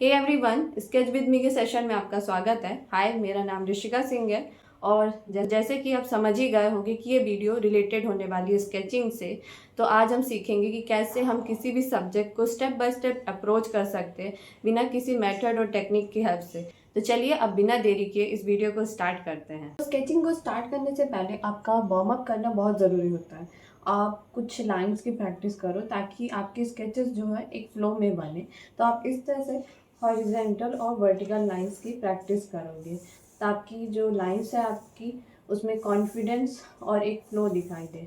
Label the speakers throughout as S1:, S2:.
S1: Hey everyone, sketch with me के session में आपका स्वागत है। हाय, मेरा नाम ऋषिका सिंह है और जैसे कि आप समझ ही गए होंगे कि ये वीडियो रिलेटेड होने वाली है स्केचिंग से। तो आज हम सीखेंगे कि कैसे हम किसी भी सब्जेक्ट को स्टेप बाय स्टेप अप्रोच कर सकते हैं बिना किसी मेथड और टेक्निक की हेल्प से। तो चलिए अब बिना देरी किए इस वीडियो को स्टार्ट करते हैं। स्केचिंग को स्टार्ट करने से पहले आपका वार्म अप करना बहुत ज़रूरी होता है। आप कुछ लाइंस की प्रैक्टिस करो ताकि आपके स्केचेस जो है एक फ्लो में बने। तो आप इस तरह से हॉरिजेंटल और वर्टिकल लाइंस की प्रैक्टिस करोगे ताकि जो लाइंस है आपकी उसमें कॉन्फिडेंस और एक फ्लो दिखाई दे,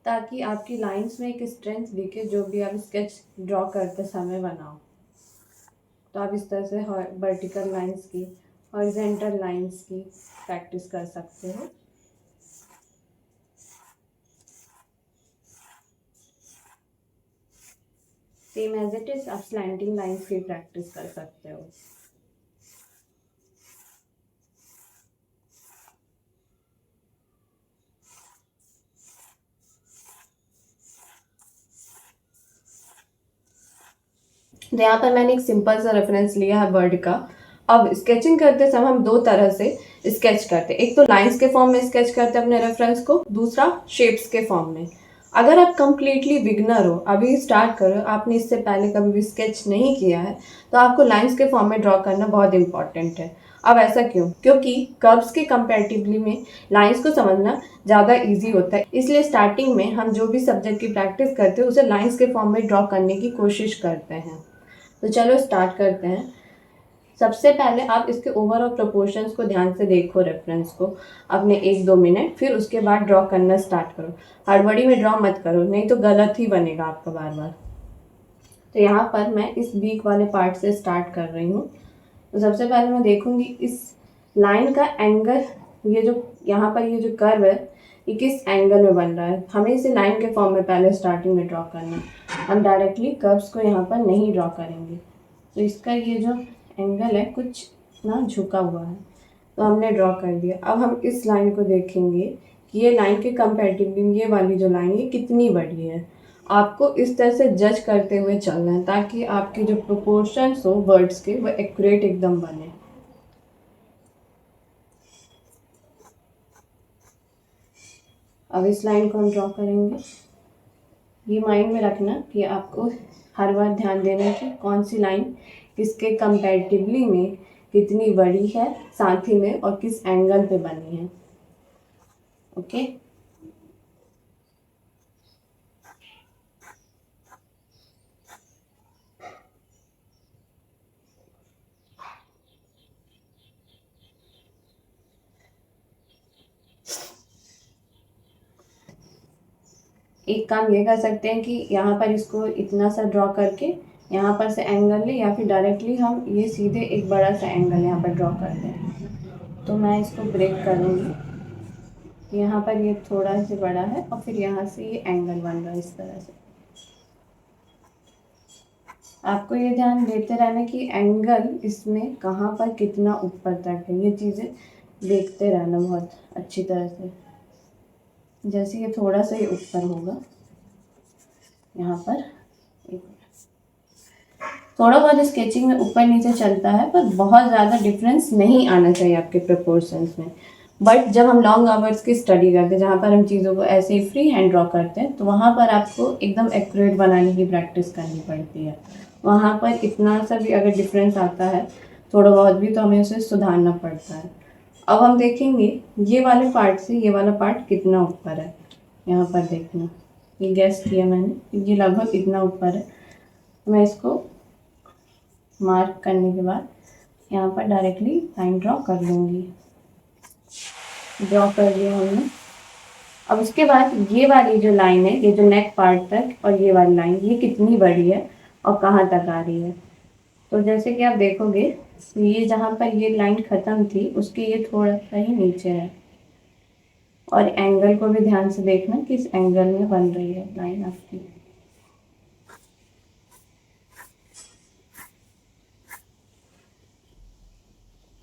S1: ताकि आपकी लाइंस में एक स्ट्रेंथ दिखे जो भी आप स्केच ड्रॉ करते समय बनाओ। तो आप इस तरह से वर्टिकल लाइंस की, हॉरिजेंटल लाइंस की प्रैक्टिस कर सकते हो। सेम एज इट इज आप स्लैंटिंग लाइंस की प्रैक्टिस कर सकते हो। तो यहाँ पर मैंने एक सिंपल सा रेफरेंस लिया है वर्ड का। अब स्केचिंग करते समय हम दो तरह से स्केच करते हैं, एक तो लाइंस के फॉर्म में स्केच करते हैं अपने रेफरेंस को, दूसरा शेप्स के फॉर्म में। अगर आप कम्प्लीटली बिगनर हो, अभी स्टार्ट करो, आपने इससे पहले कभी भी स्केच नहीं किया है, तो आपको लाइंस के फॉर्म में ड्रॉ करना बहुत इंपॉर्टेंट है। अब ऐसा क्यों? क्योंकि कर्व्स के कंपैरेटिवली में लाइंस को समझना ज़्यादा इजी होता है। इसलिए स्टार्टिंग में हम जो भी सब्जेक्ट की प्रैक्टिस करते हैं उसे लाइंस के फॉर्म में ड्रॉ करने की कोशिश करते हैं। तो चलो स्टार्ट करते हैं। सबसे पहले आप इसके ओवरऑल प्रोपोर्शंस को ध्यान से देखो, रेफरेंस को अपने 1-2 मिनट, फिर उसके बाद ड्रॉ करना स्टार्ट करो। हड़बड़ी में ड्रॉ मत करो, नहीं तो गलत ही बनेगा आपका बार बार। तो यहाँ पर मैं इस बीक वाले पार्ट से स्टार्ट कर रही हूँ। तो सबसे पहले मैं देखूंगी इस लाइन का एंगल, ये जो यहाँ पर ये जो कर्व है ये किस एंगल में बन रहा है। हमें इसे लाइन के फॉर्म में पहले स्टार्टिंग में ड्रॉ करना है। हम डायरेक्टली कर्व्स को यहाँ पर नहीं ड्रॉ करेंगे। तो इसका ये जो एंगल है कुछ ना झुका हुआ है, तो हमने ड्रॉ कर दिया। अब हम इस लाइन को देखेंगे कि ये लाइन के कंपैरेटिवली ये वाली जो लाइन है कितनी बड़ी है। आपको इस तरह से जज करते हुए चलना है ताकि आपकी जो प्रोपोर्शंस हो वर्ड्स के वो एक्यूरेट एकदम बने। अब इस लाइन को हम ड्रॉ करेंगे। ये माइंड में रखना कि आपको हर बार ध्यान देना कि कौन सी लाइन किसके कंपैरेटिवली में कितनी बड़ी है, साथ ही में और किस एंगल पे बनी है। ओके, एक काम ये कर सकते हैं कि यहाँ पर इसको इतना सा ड्रॉ करके यहाँ पर से एंगल ले, या फिर डायरेक्टली हम ये सीधे एक बड़ा सा एंगल यहाँ पर ड्रॉ कर दें। तो मैं इसको ब्रेक करूँगी। यहाँ पर ये थोड़ा सा बड़ा है और फिर यहाँ से ये एंगल बन रहा है इस तरह से। आपको ये ध्यान देते रहना कि एंगल इसमें कहाँ पर कितना ऊपर तक है, ये चीज़ें देखते रहना बहुत अच्छी तरह से। जैसे ये थोड़ा सा ही ऊपर होगा यहाँ पर, थोड़ा बहुत स्केचिंग में ऊपर नीचे चलता है, पर बहुत ज़्यादा डिफरेंस नहीं आना चाहिए आपके प्रोपोर्शंस में। बट जब हम लॉन्ग आवर्स की स्टडी करते हैं, जहाँ पर हम चीज़ों को ऐसे ही फ्री हैंड ड्रॉ करते हैं, तो वहाँ पर आपको एकदम एक्यूरेट बनाने की प्रैक्टिस करनी पड़ती है। वहाँ पर इतना सा भी अगर डिफरेंस आता है थोड़ा बहुत भी, तो हमें उसे सुधारना पड़ता है। अब हम देखेंगे ये वाले पार्ट से ये वाला पार्ट कितना ऊपर है। यहाँ पर देखना, ये गैस किया मैंने, ये लगभग इतना ऊपर है। मैं इसको मार्क करने के बाद यहाँ पर डायरेक्टली लाइन ड्रॉ कर लूँगी। ड्रॉ कर लिया हमने। अब उसके बाद ये वाली जो लाइन है, ये जो नेक पार्ट तक, और ये वाली लाइन ये कितनी बड़ी है और कहाँ तक आ रही है। तो जैसे कि आप देखोगे ये जहाँ पर ये लाइन ख़त्म थी उसके ये थोड़ा सा ही नीचे है। और एंगल को भी ध्यान से देखना किस एंगल में बन रही है लाइन आपकी।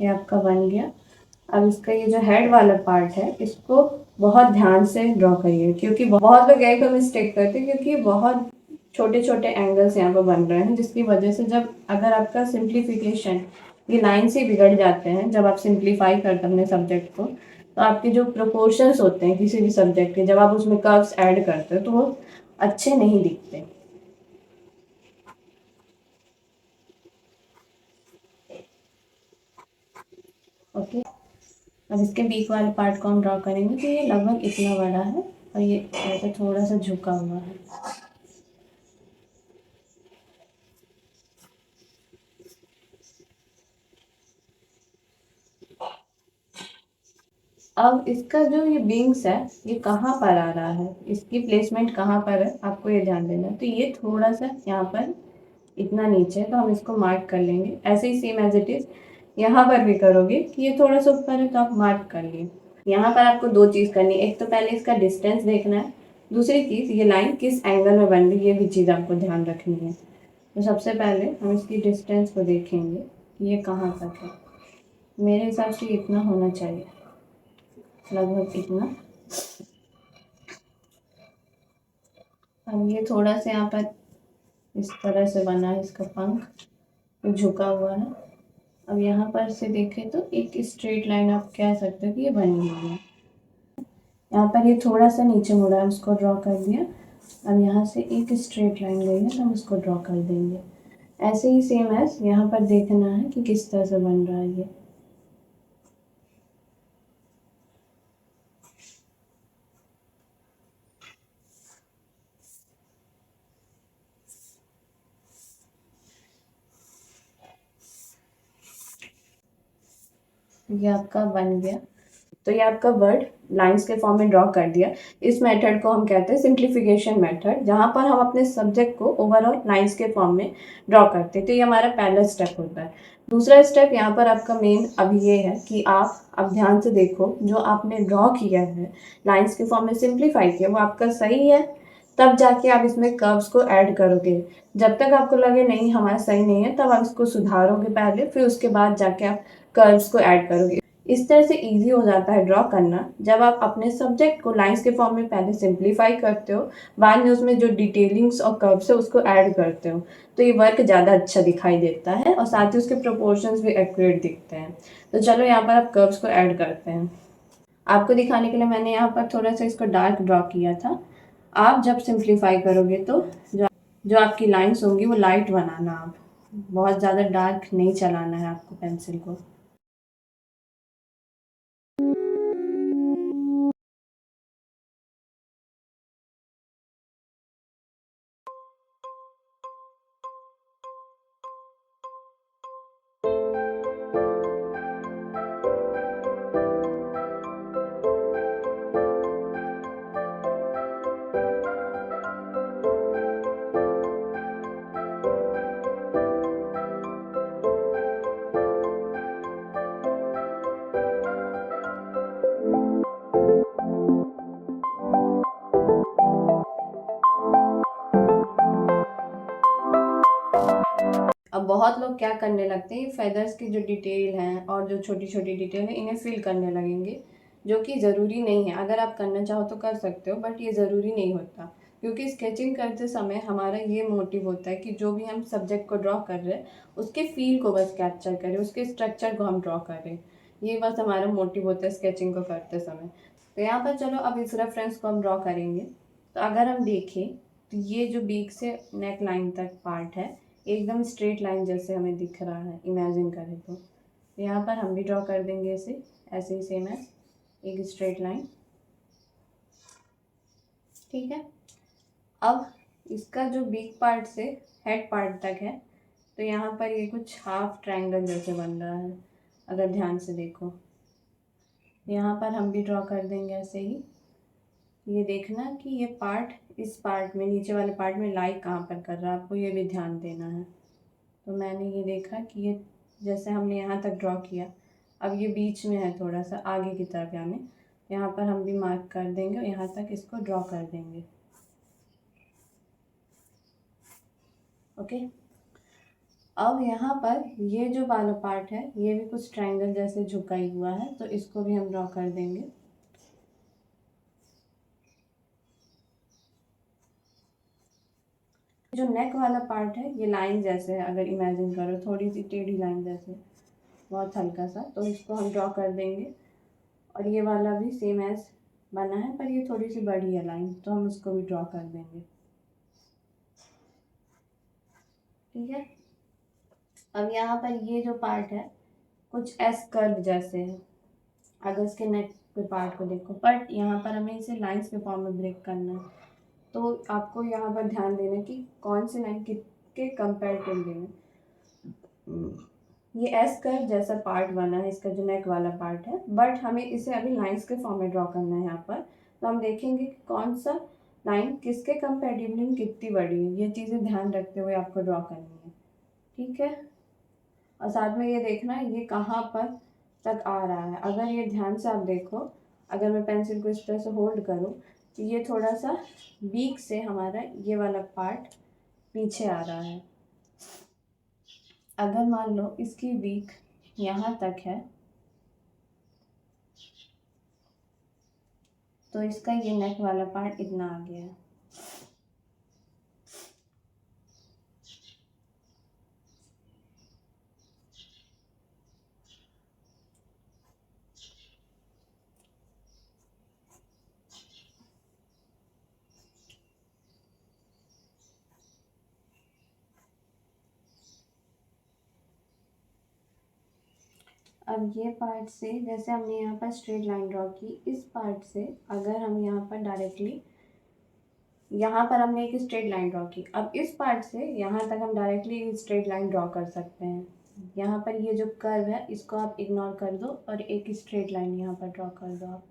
S1: ये आपका बन गया। अब इसका ये जो हेड वाला पार्ट है इसको बहुत ध्यान से ड्रॉ करिए, क्योंकि बहुत लोग यही तो मिस्टेक करते हैं, क्योंकि बहुत छोटे छोटे एंगल्स यहाँ पर बन रहे हैं, जिसकी वजह से जब अगर आपका सिंप्लीफिकेशन ये लाइन से बिगड़ जाते हैं, जब आप सिंप्लीफाई करते हैं अपने सब्जेक्ट को, तो आपके जो प्रोपोर्शंस होते हैं किसी भी सब्जेक्ट के, जब आप उसमें कर्व्स ऐड करते हो तो वो अच्छे नहीं दिखते। ओके, अब इसके बीच वाले पार्ट को हम ड्रॉ करेंगे। तो ये लगभग इतना बड़ा है और ये ऐसा थोड़ा सा झुका हुआ है। अब इसका जो ये विंग्स है ये कहाँ पर आ रहा है, इसकी प्लेसमेंट कहाँ पर है, आपको ये ध्यान देना है। तो ये थोड़ा सा यहाँ पर इतना नीचे है, तो हम इसको मार्क कर लेंगे। ऐसे ही सेम एज इट इज यहाँ पर भी करोगे कि ये थोड़ा सा ऊपर है तो आप मार्क कर लिए। यहाँ पर आपको दो चीज़ करनी है, एक तो पहले इसका डिस्टेंस देखना है, दूसरी चीज़ ये लाइन किस एंगल में बन रही है, ये भी चीज़ आपको ध्यान रखनी है। तो सबसे पहले हम इसकी डिस्टेंस को देखेंगे कि ये कहाँ तक है। मेरे हिसाब से इतना होना चाहिए, लगभग इतना। अब ये थोड़ा सा यहाँ पर इस तरह से बना है, इसका पंख तो झुका हुआ है। अब यहाँ पर से देखें तो एक स्ट्रेट लाइन आप कह सकते हो कि ये बनी हुई है। यहाँ पर ये थोड़ा सा नीचे मुड़ा है, उसको ड्रॉ कर दिया। अब यहाँ से एक स्ट्रेट लाइन गई है तो हम इसको ड्रॉ कर देंगे। ऐसे ही सेम एज यहाँ पर देखना है कि किस तरह से बन रहा है ये। ये आपका बन गया। तो ये आपका वर्ड लाइंस के फॉर्म में ड्रॉ कर दिया। इस मेथड को हम कहते हैं सिंप्लीफिकेशन मेथड, जहाँ पर हम अपने सब्जेक्ट को ओवरऑल लाइंस के फॉर्म में ड्रॉ करते हैं। तो ये हमारा पहला स्टेप होता है। दूसरा स्टेप यहाँ पर आपका मेन अब ये है कि आप अब ध्यान से देखो, जो आपने ड्रॉ किया है लाइंस के फॉर्म में सिंप्लीफाई किया, वो आपका सही है। तब जाके आप इसमें कर्व्स को ऐड करोगे। जब तक आपको लगे नहीं हमारा सही नहीं है, तब आप इसको सुधारोगे पहले, फिर उसके बाद जाके आप कर्व्स को ऐड करोगे। इस तरह से इजी हो जाता है ड्रॉ करना, जब आप अपने सब्जेक्ट को लाइंस के फॉर्म में पहले सिंप्लीफाई करते हो, बाद में उसमें जो डिटेलिंग्स और कर्व्स है उसको ऐड करते हो, तो ये वर्क ज़्यादा अच्छा दिखाई देता है और साथ ही उसके प्रोपोर्शंस भी एक्यूरेट दिखते हैं। तो चलो यहाँ पर आप कर्व्स को ऐड करते हैं। आपको दिखाने के लिए मैंने यहाँ पर थोड़ा सा इसको डार्क ड्रॉ किया था। आप जब सिंप्लीफाई करोगे तो जो आपकी लाइंस होंगी वो लाइट बनाना, आप बहुत ज़्यादा डार्क नहीं चलाना है आपको पेंसिल को। अब बहुत लोग क्या करने लगते हैं, फेदर्स की जो डिटेल हैं और जो छोटी छोटी डिटेल है इन्हें फिल करने लगेंगे, जो कि ज़रूरी नहीं है। अगर आप करना चाहो तो कर सकते हो, बट ये ज़रूरी नहीं होता, क्योंकि स्केचिंग करते समय हमारा ये मोटिव होता है कि जो भी हम सब्जेक्ट को ड्रॉ कर रहे हैं उसके फील को बस कैप्चर करें, उसके स्ट्रक्चर को हम ड्रॉ करें। ये बस हमारा मोटिव होता है स्केचिंग को करते समय। तो यहाँ पर चलो अब इस रेफरेंस को हम ड्रॉ करेंगे। तो अगर हम देखें तो ये जो बीक से नेक लाइन तक पार्ट है एकदम स्ट्रेट लाइन जैसे हमें दिख रहा है, इमेजिन करें तो यहाँ पर हम भी ड्रॉ कर देंगे इसे ऐसे ही सेम है, एक स्ट्रेट लाइन। ठीक है, अब इसका जो बीक पार्ट से हेड पार्ट तक है, तो यहाँ पर ये कुछ हाफ ट्रायंगल जैसे बन रहा है। अगर ध्यान से देखो, यहाँ पर हम भी ड्रॉ कर देंगे ऐसे ही। ये देखना कि ये पार्ट इस पार्ट में, नीचे वाले पार्ट में लाई कहाँ पर कर रहा है, आपको ये भी ध्यान देना है। तो मैंने ये देखा कि ये जैसे हमने यहाँ तक ड्रॉ किया, अब ये बीच में है थोड़ा सा आगे की तरफ, यानी यहाँ पर हम भी मार्क कर देंगे और यहाँ तक इसको ड्रॉ कर देंगे। ओके, अब यहाँ पर ये जो वाला पार्ट है ये भी कुछ ट्रायंगल जैसे झुका ही हुआ है, तो इसको भी हम ड्रॉ कर देंगे। जो नेक वाला पार्ट है ये लाइन जैसे है, अगर इमेजिन करो थोड़ी सी टेढ़ी लाइन जैसे, बहुत हल्का सा, तो इसको हम ड्रॉ कर देंगे। और ये वाला भी सेम एज बना है, पर ये थोड़ी सी बड़ी है लाइन, तो हम इसको भी ड्रॉ कर देंगे। ठीक है। अब यहाँ पर ये जो पार्ट है कुछ एस कर्व जैसे है, अगर इसके नेक के पार्ट को देखो, बट यहाँ पर हमें इसे लाइंस के फॉर्म में ब्रेक करना है। तो आपको यहाँ पर ध्यान देना कि कौन सी लाइन किसके कंपेरेटिवली में। ये एस कर्व जैसा पार्ट बना है इसका जो नेक वाला पार्ट है, बट हमें इसे अभी लाइंस के फॉर्म में ड्रॉ करना है यहाँ पर। तो हम देखेंगे कि कौन सा लाइन किसके कंपेरेटिवली कितनी बड़ी है, ये चीज़ें ध्यान रखते हुए आपको ड्रॉ करनी है। ठीक है। और साथ में ये देखना है ये कहाँ पर तक आ रहा है। अगर ये ध्यान से आप देखो, अगर मैं पेंसिल को इस तरह से होल्ड करूँ तो ये थोड़ा सा बीक से हमारा ये वाला पार्ट पीछे आ रहा है। अगर मान लो इसकी बीक यहाँ तक है तो इसका ये नेक वाला पार्ट इतना आ गया है। अब ये पार्ट से जैसे हमने यहाँ पर स्ट्रेट लाइन ड्रॉ की, इस पार्ट से अगर हम यहाँ पर डायरेक्टली, यहाँ पर हमने एक स्ट्रेट लाइन ड्रॉ की, अब इस पार्ट से यहाँ तक हम डायरेक्टली स्ट्रेट लाइन ड्रॉ कर सकते हैं। यहाँ पर ये जो कर्व है इसको आप इग्नोर कर दो और एक स्ट्रेट लाइन यहाँ पर ड्रॉ कर दो आप।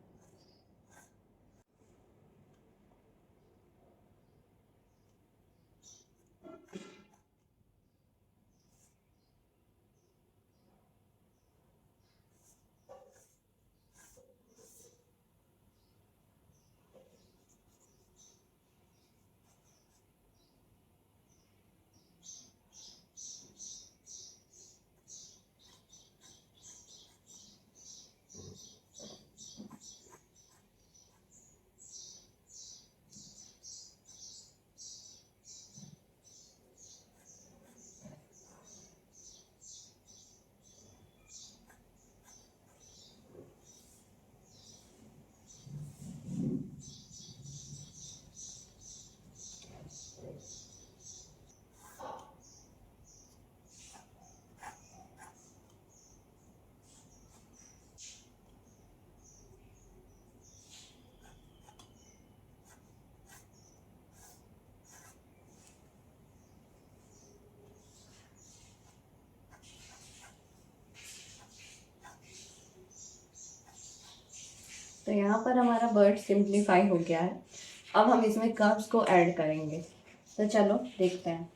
S1: तो यहाँ पर हमारा बर्ड सिंप्लीफाई हो गया है। अब हम इसमें कर्व्स को ऐड करेंगे, तो चलो देखते हैं।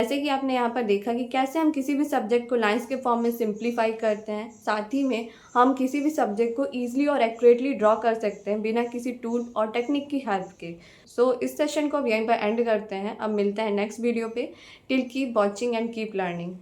S1: जैसे कि आपने यहाँ पर देखा कि कैसे हम किसी भी सब्जेक्ट को लाइंस के फॉर्म में सिंप्लीफाई करते हैं, साथ ही में हम किसी भी सब्जेक्ट को ईजिली और एक्यूरेटली ड्रॉ कर सकते हैं बिना किसी टूल और टेक्निक की हेल्प के। सो इस सेशन को अब यहीं पर एंड करते हैं। अब मिलते हैं नेक्स्ट वीडियो पे। Till keep watching and keep learning.